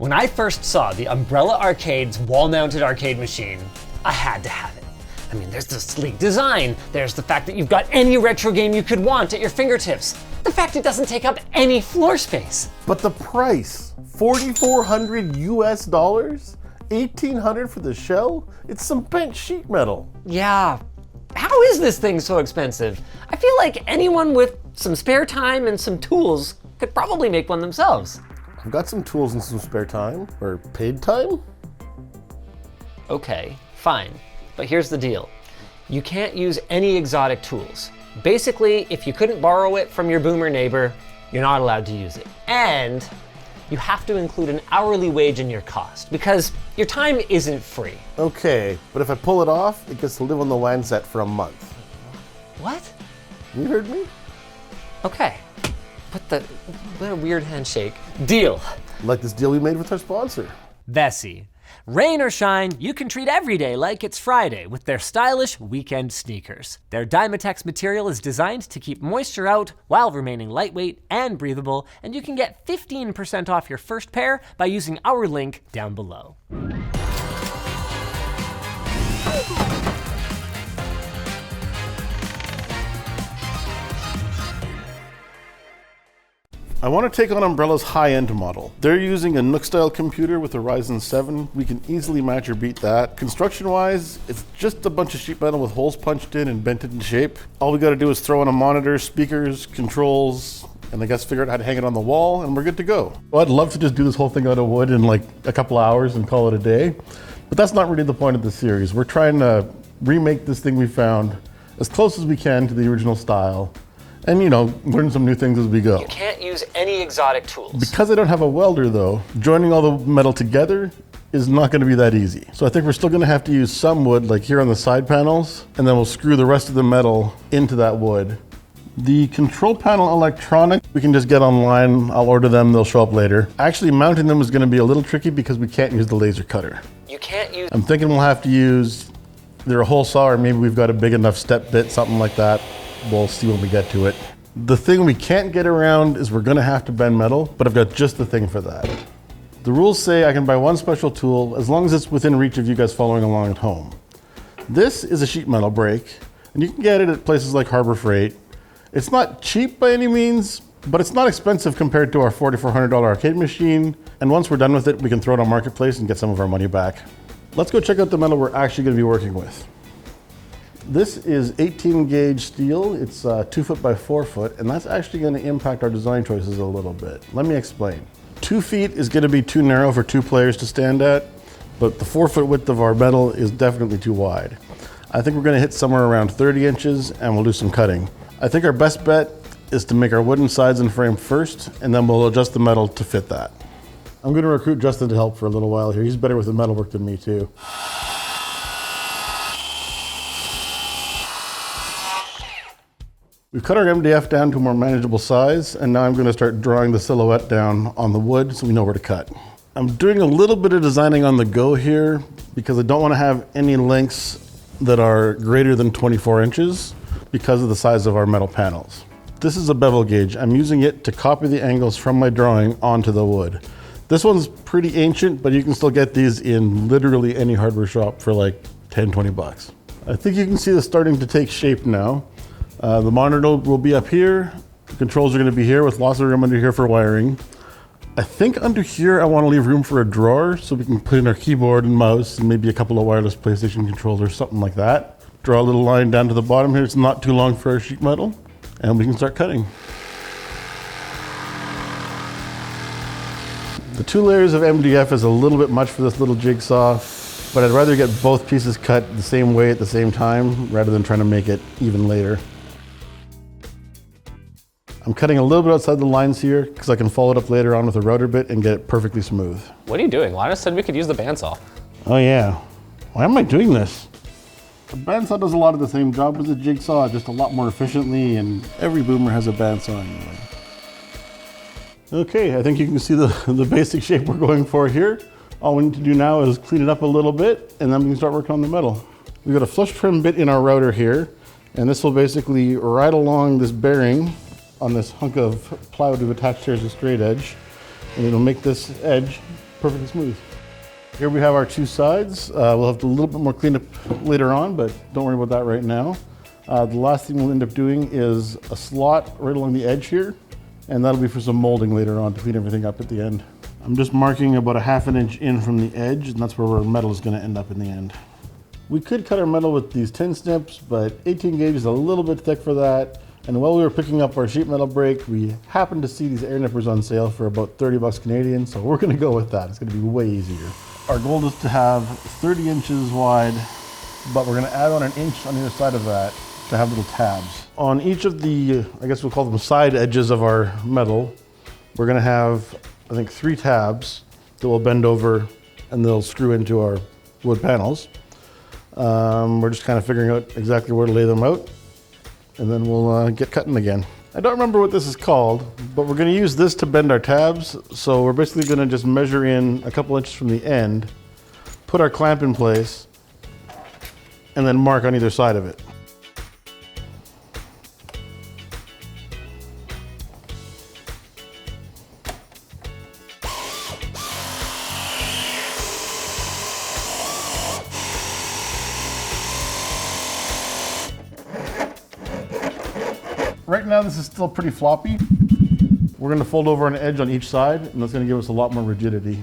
When I first saw the Umbrella Arcade's wall-mounted arcade machine, I had to have it. I mean, there's the sleek design, there's the fact that you've got any retro game you could want at your fingertips, the fact it doesn't take up any floor space. But the price, $4,400 US dollars? $1,800 for the shell? It's some bent sheet metal. Yeah, how is this thing so expensive? I feel like anyone with some spare time and some tools could probably make one themselves. I've got some tools and some spare time, or paid time. Okay, fine, but here's the deal. You can't use any exotic tools. Basically, if you couldn't borrow it from your boomer neighbor, you're not allowed to use it. And you have to include an hourly wage in your cost, because your time isn't free. Okay, but if I pull it off, it gets to live on the land set for a month. What? You heard me? Okay. What a weird handshake. Deal. Like this deal we made with our sponsor. Vessi. Rain or shine, you can treat every day like it's Friday with their stylish weekend sneakers. Their Dymatex material is designed to keep moisture out while remaining lightweight and breathable, and you can get 15% off your first pair by using our link down below. I want to take on Umbrella's high-end model. They're using a Nook-style computer with a Ryzen 7. We can easily match or beat that. Construction-wise, it's just a bunch of sheet metal with holes punched in and bent into shape. All we got to do is throw in a monitor, speakers, controls, and I guess figure out how to hang it on the wall, and we're good to go. Well, I'd love to just do this whole thing out of wood in like a couple hours and call it a day, but that's not really the point of the series. We're trying to remake this thing we found as close as we can to the original style, and learn some new things as we go. You can't use any exotic tools. Because I don't have a welder though, joining all the metal together is not going to be that easy. So I think we're still going to have to use some wood, like here on the side panels, and then we'll screw the rest of the metal into that wood. The control panel electronic, we can just get online. I'll order them, they'll show up later. Actually, mounting them is going to be a little tricky because we can't use the laser cutter. You can't use... I'm thinking we'll have to use either a hole saw or maybe we've got a big enough step bit, something like that. We'll see when we get to it. The thing we can't get around is we're gonna have to bend metal, but I've got just the thing for that. The rules say I can buy one special tool as long as it's within reach of you guys following along at home. This is a sheet metal brake, and you can get it at places like Harbor Freight. It's not cheap by any means, but it's not expensive compared to our $4,400 arcade machine, and once we're done with it, we can throw it on Marketplace and get some of our money back. Let's go check out the metal we're actually gonna be working with. This is 18 gauge steel. It's 2 foot by 4 foot, and that's actually going to impact our design choices a little bit. Let me explain. 2 feet is going to be too narrow for 2 players to stand at, but the 4 foot width of our metal is definitely too wide. I think we're going to hit somewhere around 30 inches, and we'll do some cutting. I think our best bet is to make our wooden sides and frame first, and then we'll adjust the metal to fit that. I'm going to recruit Justin to help for a little while here. He's better with the metalwork than me too. We've cut our MDF down to a more manageable size, and now I'm going to start drawing the silhouette down on the wood so we know where to cut. I'm doing a little bit of designing on the go here because I don't want to have any lengths that are greater than 24 inches because of the size of our metal panels. This is a bevel gauge. I'm using it to copy the angles from my drawing onto the wood. This one's pretty ancient, but you can still get these in literally any hardware shop for like 10, 20 bucks. I think you can see this starting to take shape now. The monitor will be up here. The controls are going to be here with lots of room under here for wiring. I think under here I want to leave room for a drawer so we can put in our keyboard and mouse and maybe a couple of wireless PlayStation controllers, something like that. Draw a little line down to the bottom here. It's not too long for our sheet metal, and we can start cutting. The 2 layers of MDF is a little bit much for this little jigsaw, but I'd rather get both pieces cut the same way at the same time rather than trying to make it even later. I'm cutting a little bit outside the lines here because I can follow it up later on with a router bit and get it perfectly smooth. What are you doing? Linus said we could use the bandsaw. Oh yeah. Why am I doing this? The bandsaw does a lot of the same job as the jigsaw, just a lot more efficiently, and every boomer has a bandsaw anyway. Okay, I think you can see the basic shape we're going for here. All we need to do now is clean it up a little bit, and then we can start working on the metal. We've got a flush trim bit in our router here, and this will basically ride along this bearing on this hunk of plywood we've attached here as a straight edge, and it'll make this edge perfectly smooth. Here we have our two sides. We'll have to do a little bit more cleanup later on, but don't worry about that right now. The last thing we'll end up doing is a slot right along the edge here, and that'll be for some molding later on to clean everything up at the end. I'm just marking about a ½ an inch in from the edge, and that's where our metal is going to end up in the end. We could cut our metal with these tin snips, but 18 gauge is a little bit thick for that. And while we were picking up our sheet metal brake, we happened to see these air nippers on sale for about 30 bucks Canadian, so we're going to go with that. It's going to be way easier. Our goal is to have 30 inches wide, but we're going to add on an inch on either side of that to have little tabs. On each of the, I guess we'll call them side edges of our metal, we're going to have, I think, 3 tabs that will bend over and they'll screw into our wood panels. We're just kind of figuring out exactly where to lay them out, and then we'll get cutting again. I don't remember what this is called, but we're going to use this to bend our tabs. So we're basically going to just measure in a couple inches from the end, put our clamp in place, and then mark on either side of it. Right now this is still pretty floppy. We're going to fold over an edge on each side, and that's going to give us a lot more rigidity.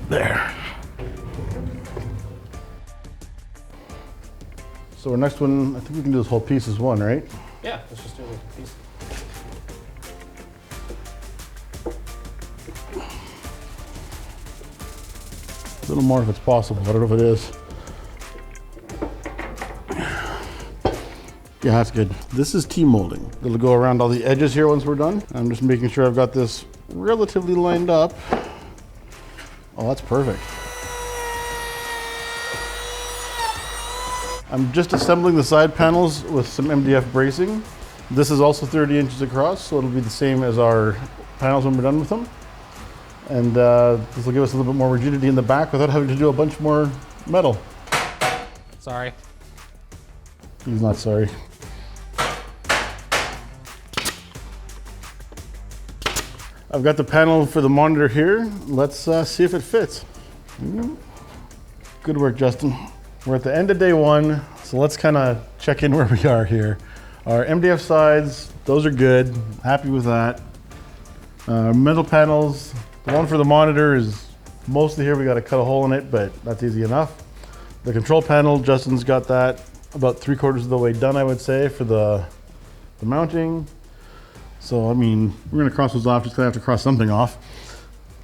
There. So our next one, I think we can do this whole piece as one, right? Yeah, let's just do a piece. A little more if it's possible. I don't know if it is. Yeah, that's good. This is T-molding. It'll go around all the edges here once we're done. I'm just making sure I've got this relatively lined up. Oh, that's perfect. I'm just assembling the side panels with some MDF bracing. This is also 30 inches across, so it'll be the same as our panels when we're done with them. And this will give us a little bit more rigidity in the back without having to do a bunch more metal. Sorry. He's not sorry. I've got the panel for the monitor here. Let's see if it fits. Good work, Justin. We're at the end of day 1, so let's kind of check in where we are here. Our MDF sides, those are good. Happy with that. Metal panels, the one for the monitor is mostly here. We got to cut a hole in it, but that's easy enough. The control panel, Justin's got that about 3/4 of the way done, I would say, for the mounting. So, I mean, we're going to cross those off. Just going to have to cross something off.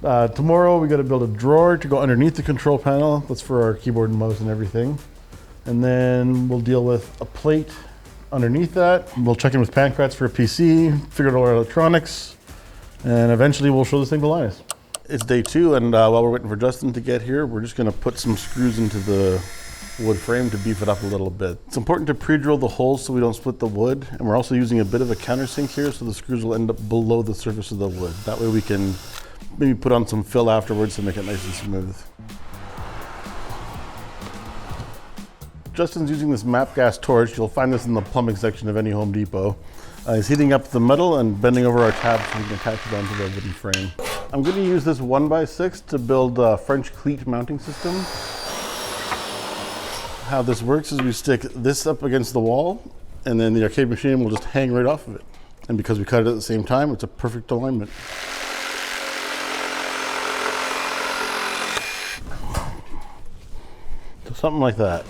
Tomorrow, we got to build a drawer to go underneath the control panel. That's for our keyboard and mouse and everything. And then we'll deal with a plate underneath that. We'll check in with Pancrats for a PC, figure out all our electronics, and eventually we'll show this thing to Linus. It's day 2, and while we're waiting for Justin to get here, we're just going to put some screws into the wood frame to beef it up a little bit. It's important to pre-drill the holes so we don't split the wood, and we're also using a bit of a countersink here so the screws will end up below the surface of the wood. That way we can maybe put on some fill afterwards to make it nice and smooth. Justin's using this MAP gas torch. You'll find this in the plumbing section of any Home Depot. He's heating up the metal and bending over our tabs so we can attach it onto the wooden frame. I'm going to use this 1x6 to build a French cleat mounting system. How this works is we stick this up against the wall, and then the arcade machine will just hang right off of it. And because we cut it at the same time, it's a perfect alignment. So something like that.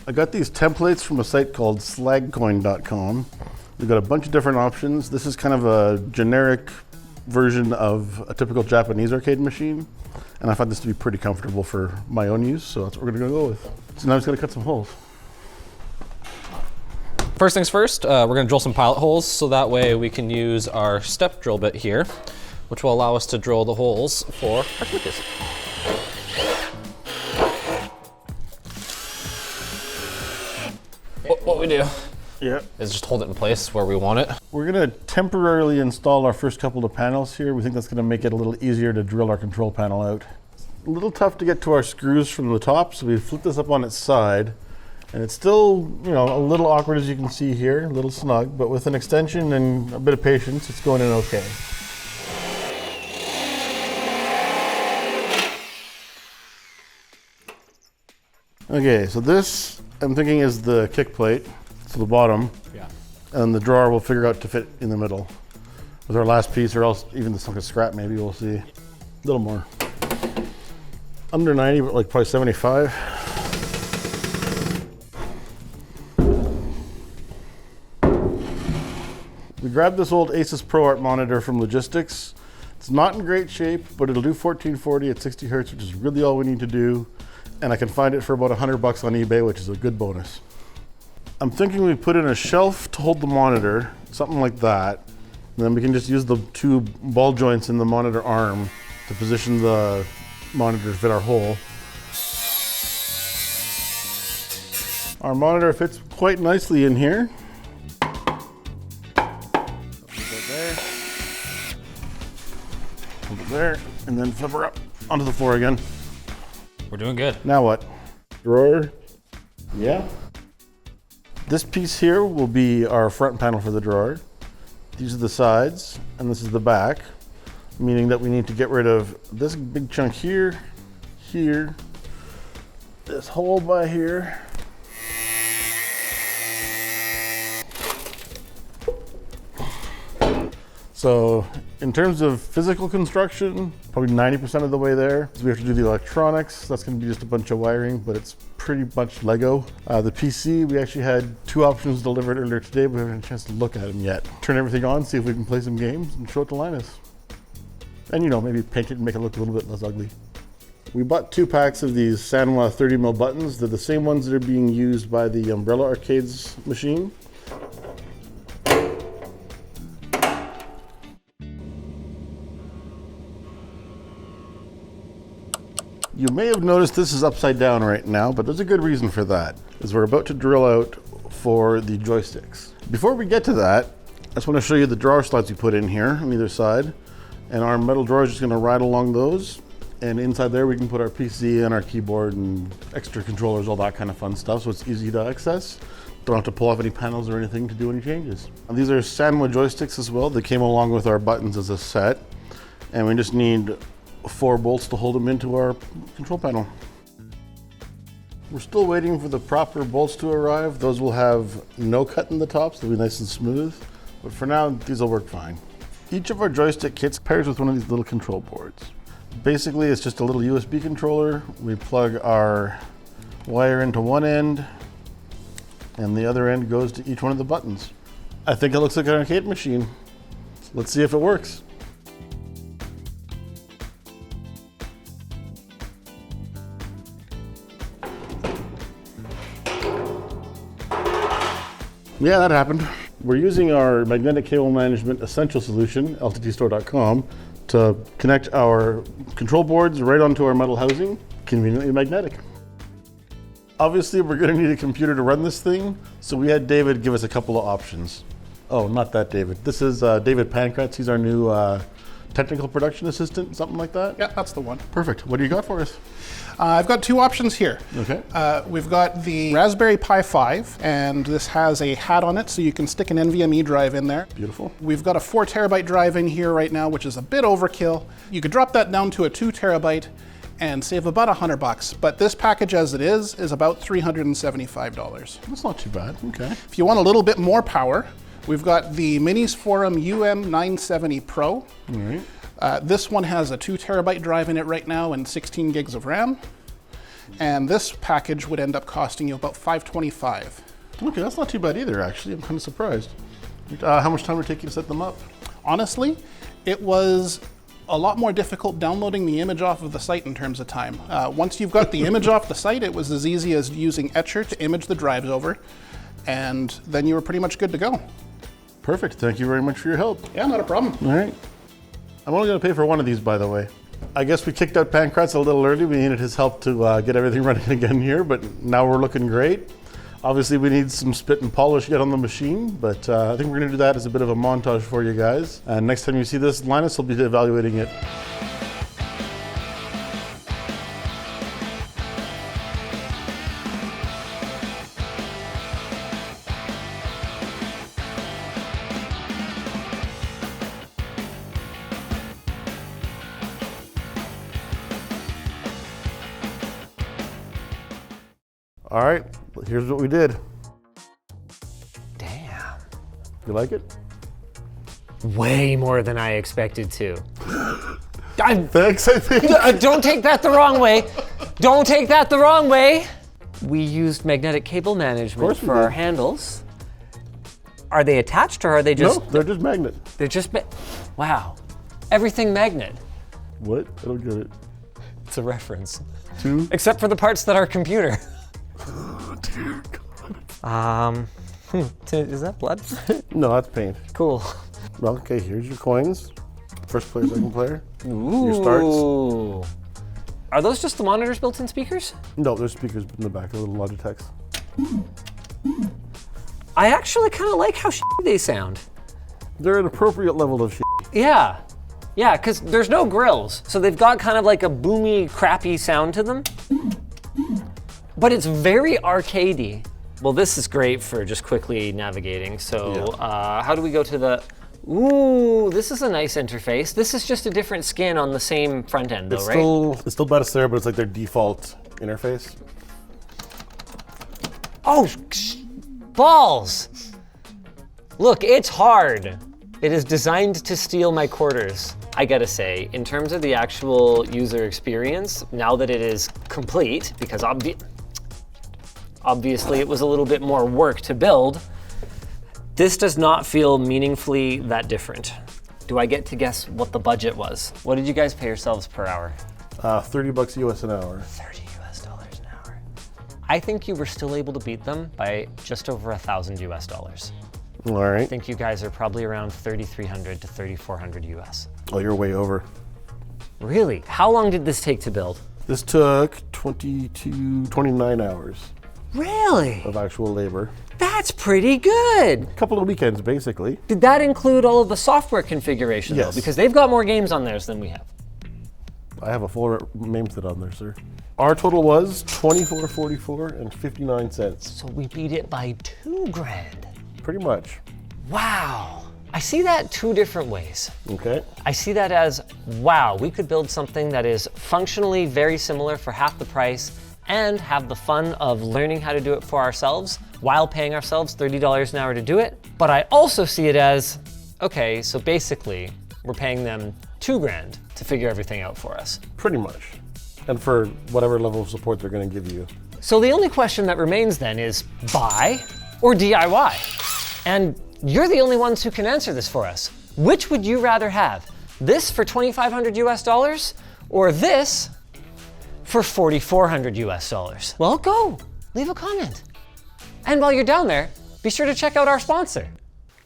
I got these templates from a site called slagcoin.com. We've got a bunch of different options. This is kind of a generic version of a typical Japanese arcade machine, and I find this to be pretty comfortable for my own use, so that's what we're gonna go with. So now I'm just gonna cut some holes. First things first, we're gonna drill some pilot holes so that way we can use our step drill bit here, which will allow us to drill the holes for our switches. What we do is just hold it in place where we want it. We're gonna temporarily install our first couple of panels here. We think that's gonna make it a little easier to drill our control panel out. It's a little tough to get to our screws from the top, so we flip this up on its side, And it's still, you know, a little awkward as you can see here, a little snug, but with an extension and a bit of patience, it's going in okay. Okay, so this, I'm thinking, is the kick plate, so the bottom. Yeah. And the drawer we'll figure out to fit in the middle with our last piece, or else even the sunk of scrap maybe, we'll see. A little more. Under 90, but like probably 75. We grabbed this old Asus ProArt monitor from Logistics. It's not in great shape, but it'll do 1440 at 60 hertz, which is really all we need to do. And I can find it for about $100 on eBay, which is a good bonus. I'm thinking we put in a shelf to hold the monitor, something like that. And then we can just use the two ball joints in the monitor arm to position the monitor to fit our hole. Our monitor fits quite nicely in here. Hold it there, and then flip her up onto the floor again. We're doing good. Now what? Drawer, yeah. This piece here will be our front panel for the drawer. These are the sides, and this is the back, meaning that we need to get rid of this big chunk here, here, this hole by here. So in terms of physical construction, probably 90% of the way there. So we have to do the electronics. That's going to be just a bunch of wiring, but it's pretty much Lego. The PC, we actually had 2 options delivered earlier today, but we haven't had a chance to look at them yet. Turn everything on, see if we can play some games, and show it to Linus. And, you know, maybe paint it and make it look a little bit less ugly. We bought 2 packs of these Sanwa 30mm buttons. They're the same ones that are being used by the Umbrella Arcades machine. You may have noticed this is upside down right now, but there's a good reason for that, is we're about to drill out for the joysticks. Before we get to that, I just want to show you the drawer slots we put in here on either side. And our metal drawer is just going to ride along those. And inside there we can put our PC and our keyboard and extra controllers, all that kind of fun stuff, so it's easy to access. Don't have to pull off any panels or anything to do any changes. And these are Sanwa joysticks as well. They came along with our buttons as a set. And we just need 4 bolts to hold them into our control panel. We're still waiting for the proper bolts to arrive. Those will have no cut in the tops, they'll be nice and smooth. But for now, these will work fine. Each of our joystick kits pairs with one of these little control boards. Basically, it's just a little USB controller. We plug our wire into one end, and the other end goes to each one of the buttons. I think it looks like an arcade machine. Let's see if it works. Yeah, that happened. We're using our magnetic cable management essential solution, lttstore.com, to connect our control boards right onto our metal housing, conveniently magnetic. Obviously, we're going to need a computer to run this thing, so we had David give us a couple of options. Oh, not that David. This is David Pankratz. He's our new technical production assistant, something like that? Yeah, that's the one. Perfect. What do you got for us? I've got 2 options here. Okay. We've got the Raspberry Pi 5, and this has a hat on it, so you can stick an NVMe drive in there. Beautiful. We've got a 4 terabyte drive in here right now, which is a bit overkill. You could drop that down to a 2 terabyte and save about $100, but this package as it is about $375. That's not too bad. Okay. If you want a little bit more power, we've got the Minis Forum UM970 Pro. All right. This one has a 2 terabyte drive in it right now and 16 gigs of RAM. And this package would end up costing you about $525. Okay, that's not too bad either, actually. I'm kind of surprised. How much time would it take you to set them up? Honestly, it was a lot more difficult downloading the image off of the site in terms of time. Once you've got the image off the site, it was as easy as using Etcher to image the drives over, and then you were pretty much good to go. Perfect. Thank you very much for your help. Yeah, not a problem. All right. I'm only going to pay for one of these, by the way. I guess we kicked out Pankratz a little early. We needed his help to get everything running again here, but now we're looking great. Obviously, we need some spit and polish yet on the machine, but I think we're going to do that as a bit of a montage for you guys. And next time you see this, Linus will be evaluating it. All right, here's what we did. Damn. You like it? Way more than I expected to. Thanks, I think. Don't take that the wrong way. Don't take that the wrong way. We used magnetic cable management for our handles. Are they attached or are they just? No, they're just magnet. They're just. Wow. Everything magnet. What? I don't get it. It's a reference. Two? Except for the parts that are computer. Oh, dear God. Is that blood? No, that's paint. Cool. Well, okay, here's your coins. First player, second player. Ooh. Your starts. Are those just the monitors built in speakers? No, there's speakers in the back, a little Logitechs. I actually kind of like how they sound. They're an appropriate level of shit. Yeah. Yeah, because there's no grills. So they've got kind of like a boomy, crappy sound to them. But it's very arcadey. Well, this is great for just quickly navigating. So how do we go to the... Ooh, this is a nice interface. This is just a different skin on the same front end though, right? It's still Betta, but it's like their default interface. Oh, balls! Look, it's hard. It is designed to steal my quarters. I gotta say, in terms of the actual user experience, now that it is complete, because obviously it was a little bit more work to build, this does not feel meaningfully that different. Do I get to guess what the budget was? What did you guys pay yourselves per hour? $30 US an hour. $30 US an hour. I think you were still able to beat them by just over $1,000 US. All right. I think you guys are probably around 3,300 to 3,400 US. Oh, you're way over. Really? How long did this take to build? This took 29 hours Really? of actual labor. That's pretty good. A couple of weekends, basically. Did that include all of the software configuration though? Yes. Because they've got more games on theirs than we have. I have a full name set on there, sir. Our total was $24.44 and 59 cents. So we beat it by $2,000. Pretty much. Wow. I see that two different ways. Okay. I see that as, wow, we could build something that is functionally very similar for half the price and have the fun of learning how to do it for ourselves while paying ourselves $30 an hour to do it. But I also see it as, okay, so basically we're paying them $2,000 to figure everything out for us. Pretty much. And for whatever level of support they're going to give you. So the only question that remains then is buy or DIY? And you're the only ones who can answer this for us. Which would you rather have? This for $2,500 US or this for $4,400 US? Well, go, leave a comment. And while you're down there, be sure to check out our sponsor.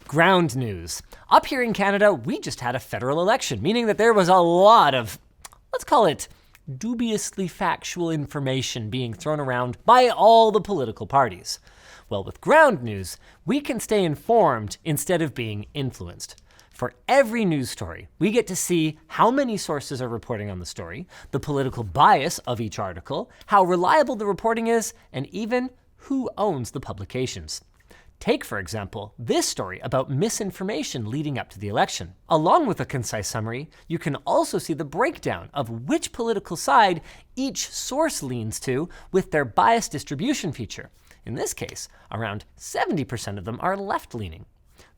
Ground news. Up here in Canada, we just had a federal election, meaning that there was a lot of, let's call it, dubiously factual information being thrown around by all the political parties. Well, with ground news, we can stay informed instead of being influenced. For every news story, we get to see how many sources are reporting on the story, the political bias of each article, how reliable the reporting is, and even who owns the publications. Take, for example, this story about misinformation leading up to the election. Along with a concise summary, you can also see the breakdown of which political side each source leans to with their bias distribution feature. In this case, around 70% of them are left-leaning.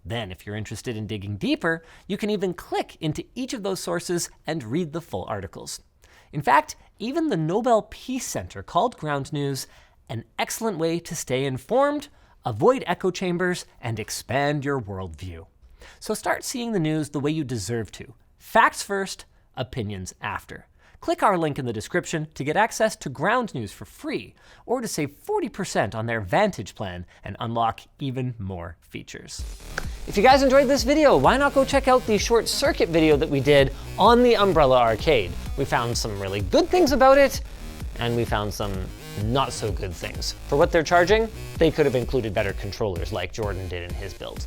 Then, if you're interested in digging deeper, you can even click into each of those sources and read the full articles. In fact, even the Nobel Peace Center called Ground News an excellent way to stay informed, avoid echo chambers, and expand your worldview. So start seeing the news the way you deserve to. Facts first, opinions after. Click our link in the description to get access to Ground News for free, or to save 40% on their Vantage plan and unlock even more features. If you guys enjoyed this video, why not go check out the short circuit video that we did on the Umbrella Arcade? We found some really good things about it, and we found some not so good things. For what they're charging, they could have included better controllers like Jordan did in his build.